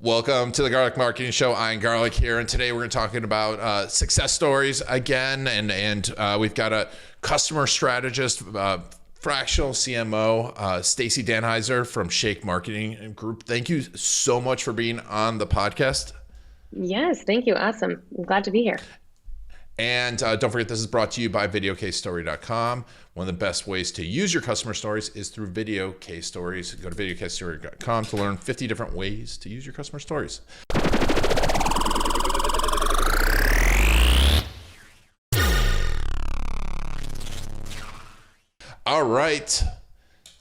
Welcome to the Garlic Marketing Show. I'm Garlic here, and today we're talking about success stories again, and we've got a customer strategist, fractional CMO, Stacey Danheiser from Shake Marketing Group. Thank you so much for being on the podcast. Yes, thank you. Awesome. I'm glad to be here. And don't forget, this is brought to you by videocasestory.com. One of the best ways to use your customer stories is through video case stories. Go to videocasestory.com to learn 50 different ways to use your customer stories. All right,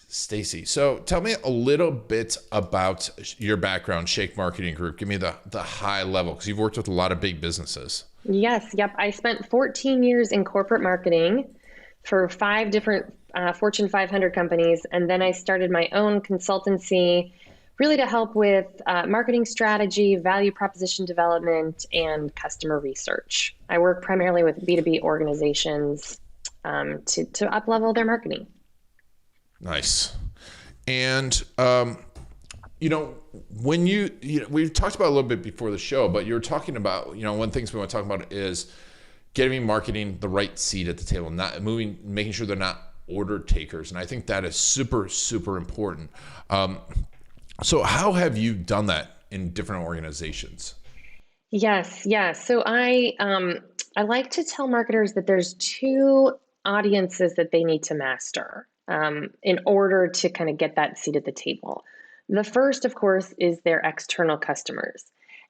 Stacey. So tell me a little bit about your background, Shake Marketing Group. Give me the high level, because you've worked with a lot of big businesses. Yes, yep. I spent 14 years in corporate marketing for 5 different Fortune 500 companies. And then I started my own consultancy really to help with marketing strategy, value proposition development, and customer research. I work primarily with B2B organizations to up-level their marketing. Nice. And, when we talked about it a little bit before the show, but you were talking about, one of the things we want to talk about is getting marketing the right seat at the table, making sure they're not order takers. And I think that is super, super important. So how have you done that in different organizations? Yes. So I like to tell marketers that there's 2 audiences that they need to master in order to kind of get that seat at the table. The first, of course, is their external customers.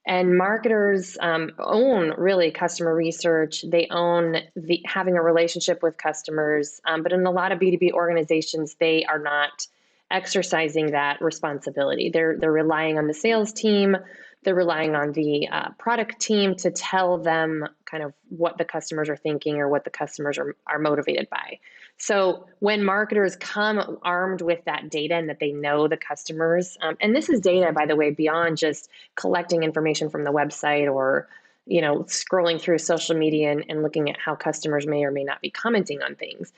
And marketers own really customer research. They own having a relationship with customers. But in a lot of B2B organizations, they are not exercising that responsibility. They're relying on the sales team. They're relying on the product team to tell them kind of what the customers are thinking or what the customers are motivated by. So when marketers come armed with that data and that they know the customers, and this is data, by the way, beyond just collecting information from the website or scrolling through social media and looking at how customers may or may not be commenting on things.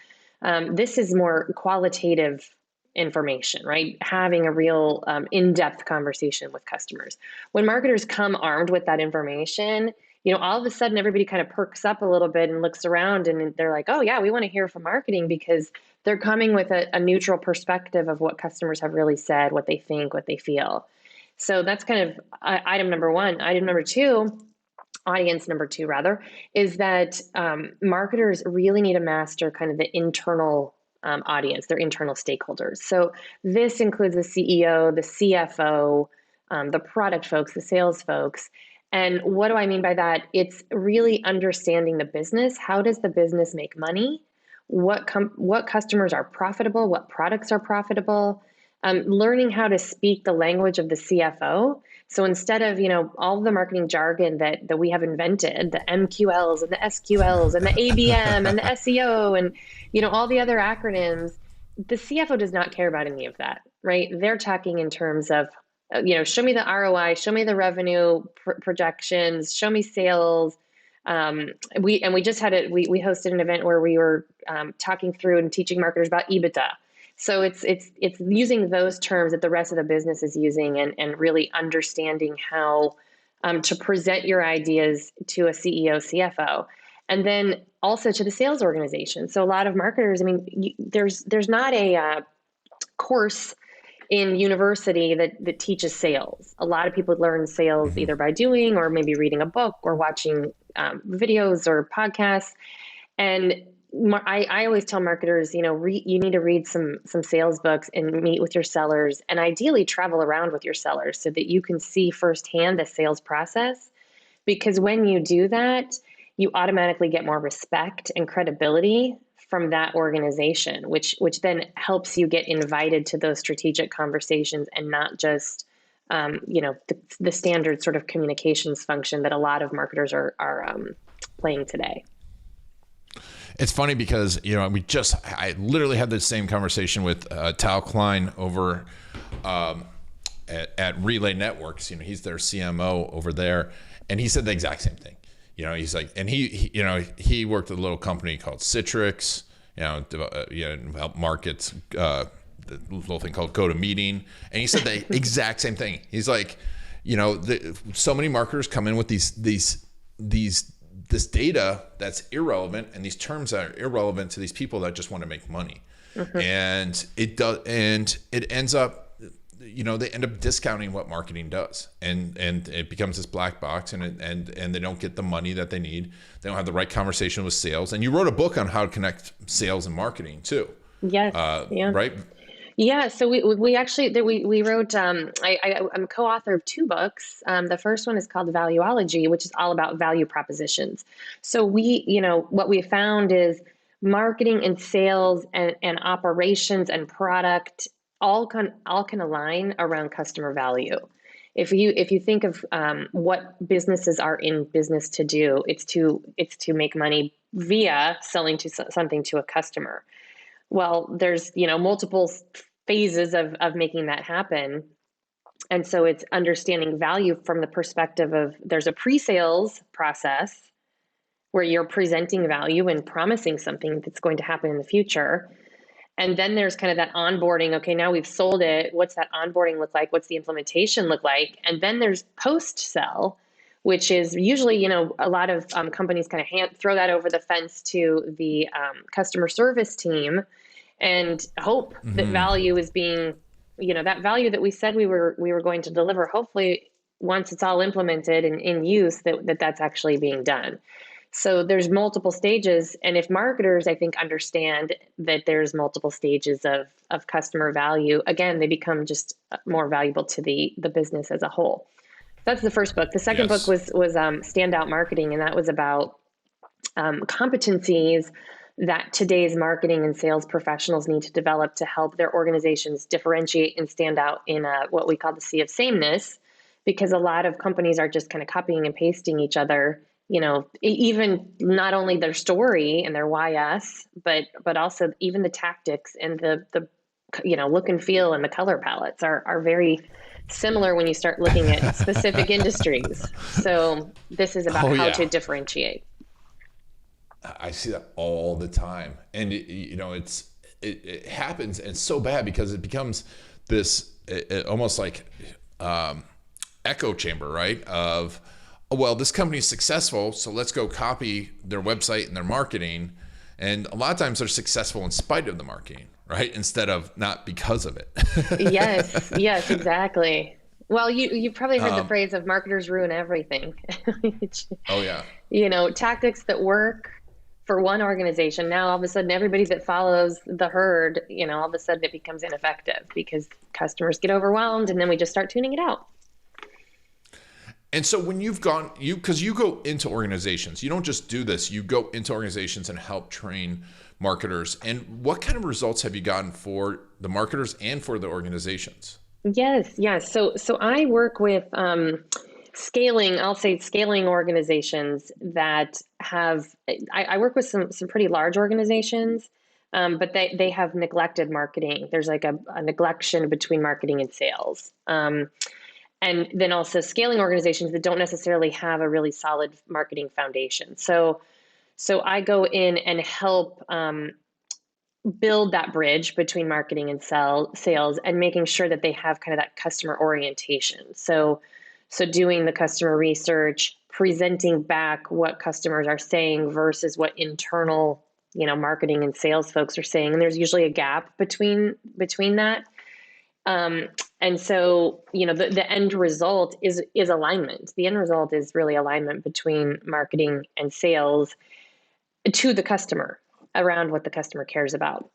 This is more qualitative information, right? Having a real in-depth conversation with customers. When marketers come armed with that information, all of a sudden everybody kind of perks up a little bit and looks around and they're like, oh yeah, we want to hear from marketing, because they're coming with a neutral perspective of what customers have really said, what they think, what they feel. So that's kind of item number 1. Item number 2, audience number 2 rather, is that marketers really need to master kind of the internal audience, their internal stakeholders. So this includes the CEO, the CFO, the product folks, the sales folks. And what do I mean by that? It's really understanding the business. How does the business make money? What customers are profitable? What products are profitable? Learning how to speak the language of the CFO. So instead of, all the marketing jargon that we have invented, the MQLs and the SQLs and the ABM and the SEO and, all the other acronyms, the CFO does not care about any of that, right? They're talking in terms of, show me the ROI, show me the revenue projections, show me sales. We hosted an event where we were talking through and teaching marketers about EBITDA. So it's using those terms that the rest of the business is using and really understanding how to present your ideas to a CEO, CFO, and then also to the sales organization. So a lot of marketers, there's not a course in university that teaches sales. A lot of people learn sales either by doing or maybe reading a book or watching videos or podcasts. And I always tell marketers, you need to read some sales books and meet with your sellers and ideally travel around with your sellers so that you can see firsthand the sales process. Because when you do that, you automatically get more respect and credibility from that organization, which then helps you get invited to those strategic conversations and not just, the standard sort of communications function that a lot of marketers are playing today. It's funny because, I literally had the same conversation with Tal Klein over at Relay Networks. He's their CMO over there. And he said the exact same thing. He's like, and he worked at a little company called Citrix, help markets, the little thing called GoToMeeting. And he said the exact same thing. He's like, so many marketers come in with this data that's irrelevant and these terms that are irrelevant to these people that just want to make money. And it ends up, they end up discounting what marketing does, and it becomes this black box, and they don't get the money that they need. They don't have the right conversation with sales. And you wrote a book on how to connect sales and marketing too. Yes. Yeah. Right. Yeah. So we actually we wrote. I'm a co-author of two books. The first one is called Valueology, which is all about value propositions. So what we found is marketing and sales and operations and product all can align around customer value. If you think of what businesses are in business to do, it's to make money via selling something to a customer. Well, there's multiple phases of making that happen. And so it's understanding value from the perspective of there's a pre-sales process where you're presenting value and promising something that's going to happen in the future. And then there's kind of that onboarding. Okay, now we've sold it. What's that onboarding look like? What's the implementation look like? And then there's post-sell, which is usually, a lot of companies kind of throw that over the fence to the customer service team and hope that value is being, that value that we said we were going to deliver, hopefully once it's all implemented and in use, that's actually being done. So there's multiple stages. And if marketers, I think, understand that there's multiple stages of customer value, again, they become just more valuable to the business as a whole. That's the first book. The second book was Standout Marketing, and that was about competencies that today's marketing and sales professionals need to develop to help their organizations differentiate and stand out in what we call the sea of sameness, because a lot of companies are just kind of copying and pasting each other, even not only their story and their why us, but also even the tactics and the look and feel and the color palettes are very similar when you start looking at specific industries. So this is about how to differentiate. I see that all the time, and it happens, and it's so bad because it becomes this almost like echo chamber, right? Of, oh, well, this company's successful, so let's go copy their website and their marketing, and a lot of times they're successful in spite of the marketing, right? Instead of not because of it. Yes, exactly. Well, you probably heard the phrase of marketers ruin everything. Oh yeah. Tactics that work for one organization, now all of a sudden everybody that follows the herd, all of a sudden it becomes ineffective because customers get overwhelmed, and then we just start tuning it out. And so when because you go into organizations, you don't just do this, you go into organizations and help train marketers. And what kind of results have you gotten for the marketers and for the organizations? Yes. So I work with scaling organizations that have, I work with some pretty large organizations, but they have neglected marketing. There's like a neglection between marketing and sales. And then also scaling organizations that don't necessarily have a really solid marketing foundation. So I go in and help build that bridge between marketing and sales, and making sure that they have kind of that customer orientation. So doing the customer research, presenting back what customers are saying versus what internal, marketing and sales folks are saying. And there's usually a gap between that. And so, the end result is alignment. The end result is really alignment between marketing and sales to the customer around what the customer cares about.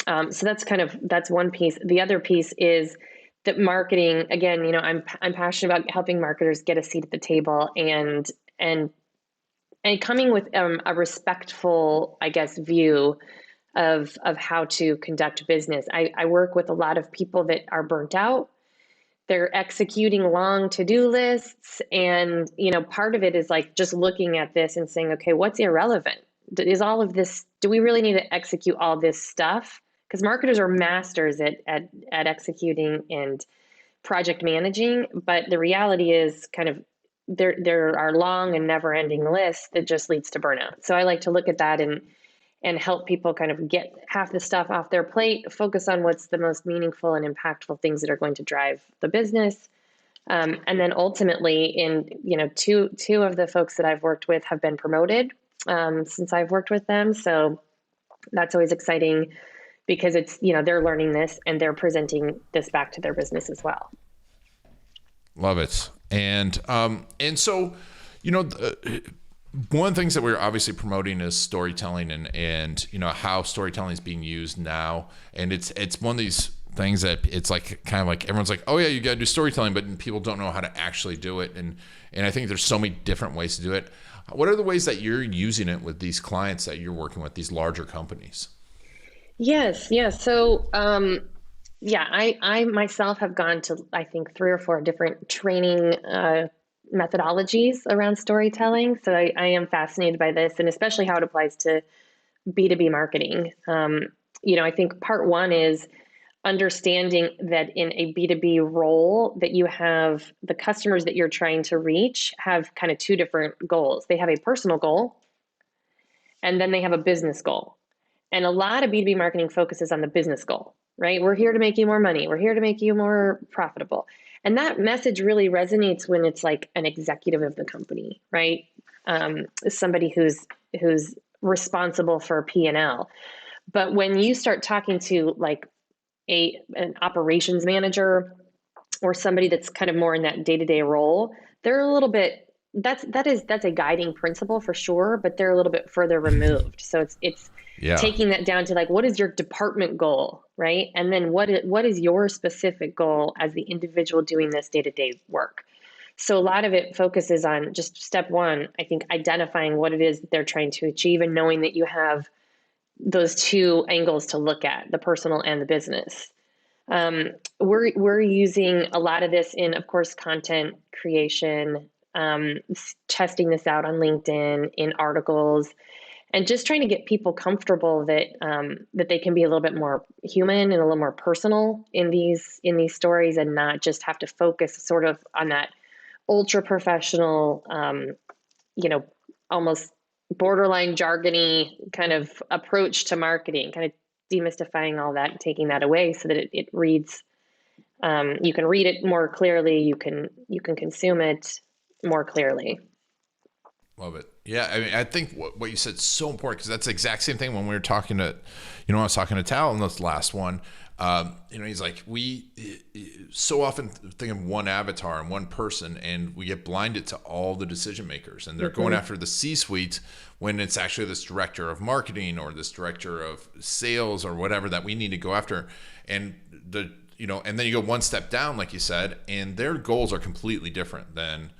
So that's one piece. The other piece is that marketing, again, I'm passionate about helping marketers get a seat at the table and coming with a respectful, I guess, view of how to conduct business. I work with a lot of people that are burnt out. They're executing long to-do lists. And, part of it is like just looking at this and saying, okay, what's irrelevant? Is all of this, do we really need to execute all this stuff? Because marketers are masters at executing and project managing. But the reality is kind of there are long and never ending lists that just leads to burnout. So I like to look at that and help people kind of get half the stuff off their plate, focus on what's the most meaningful and impactful things that are going to drive the business, And then ultimately, two of the folks that I've worked with have been promoted since I've worked with them. So that's always exciting because it's, they're learning this and they're presenting this back to their business as well. Love it. And so, one of the things that we're obviously promoting is storytelling and how storytelling is being used now. And it's one of these things that it's like kind of like everyone's like, oh yeah, you got to do storytelling, but people don't know how to actually do it. And I think there's so many different ways to do it. What are the ways that you're using it with these clients that you're working with, these larger companies? Yes. So, I myself have gone to, I think, 3 or 4 different training methodologies around storytelling. So I am fascinated by this, and especially how it applies to B2B marketing. I think part one is understanding that in a B2B role that you have the customers that you're trying to reach have kind of 2 different goals. They have a personal goal, and then they have a business goal. And a lot of B2B marketing focuses on the business goal, right? We're here to make you more money. We're here to make you more profitable. And that message really resonates when it's like an executive of the company, right? Somebody who's responsible for P&L. But when you start talking to like an operations manager or somebody that's kind of more in that day-to-day role, they're a little bit, that's a guiding principle for sure, but they're a little bit further removed. So it's taking that down to like, what is your department goal, right? And then what is your specific goal as the individual doing this day-to-day work? So a lot of it focuses on just step one, I think, identifying what it is that they're trying to achieve and knowing that you have those 2 angles to look at, the personal and the business. We're using a lot of this in, of course, content creation, testing this out on LinkedIn, in articles, and just trying to get people comfortable that that they can be a little bit more human and a little more personal in these stories, and not just have to focus sort of on that ultra professional, almost borderline jargony kind of approach to marketing, kind of demystifying all that and taking that away so that it reads, you can read it more clearly, you can consume it more clearly. Love it. Yeah, I mean, I think what you said is so important because that's the exact same thing when we were talking to, when I was talking to Tal in this last one. He's like, we so often think of one avatar and one person, and we get blinded to all the decision makers, and they're going after the C-suite when it's actually this director of marketing or this director of sales or whatever that we need to go after. And and then you go one step down, like you said, and their goals are completely different than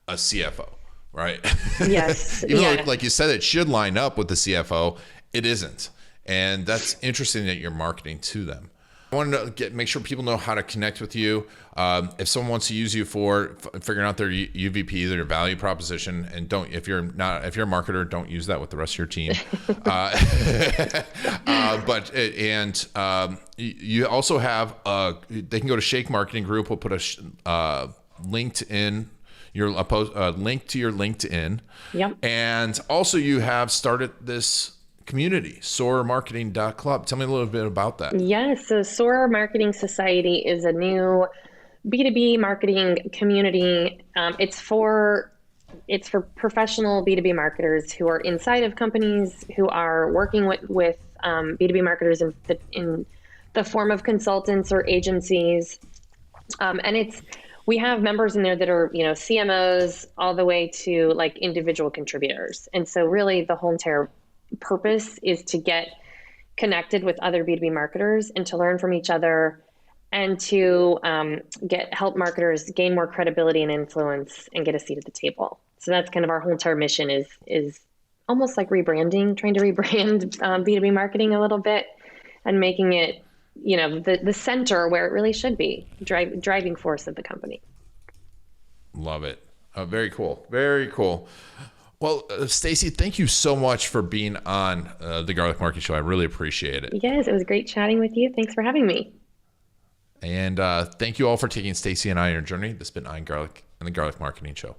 a CFO. Right. Yes. Even though, like you said, it should line up with the CFO, it isn't. And that's interesting that you're marketing to them. I want to make sure people know how to connect with you. If someone wants to use you for figuring out their UVP, their value proposition, and if you're a marketer, don't use that with the rest of your team. You also have they can go to Shake Marketing Group. We'll put a LinkedIn. Link to your LinkedIn. Yep. And also you have started this community, soarmarketing.club. Tell me a little bit about that. Yes. So SOAR Marketing Society is a new B2B marketing community. It's for professional B2B marketers who are inside of companies, who are working with B2B marketers in the form of consultants or agencies. We have members in there that are, CMOs all the way to like individual contributors. And so really the whole entire purpose is to get connected with other B2B marketers and to learn from each other and to help marketers gain more credibility and influence and get a seat at the table. So that's kind of our whole entire mission is almost like rebranding, trying to rebrand B2B marketing a little bit and making it the center where it really should be, driving force of the company. Love it. Very cool. Very cool. Well, Stacey, thank you so much for being on the Garlic Marketing Show. I really appreciate it. Yes, it was great chatting with you. Thanks for having me. And thank you all for taking Stacey and I on your journey. This has been Iron Garlic and the Garlic Marketing Show.